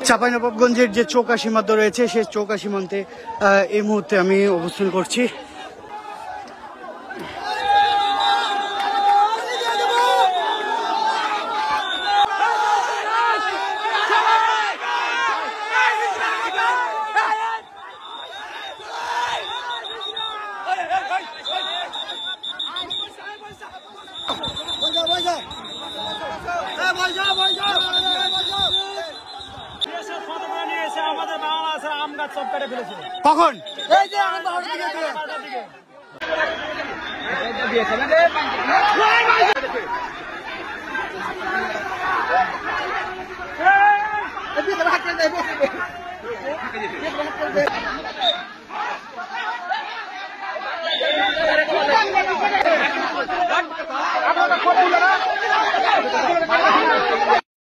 চাঁপাইনবাবগঞ্জের যে চৌকা সীমান্ত রয়েছে সেই চৌকা সীমান্তে এই মুহূর্তে আমি অবস্থান করছি। কখন এই যে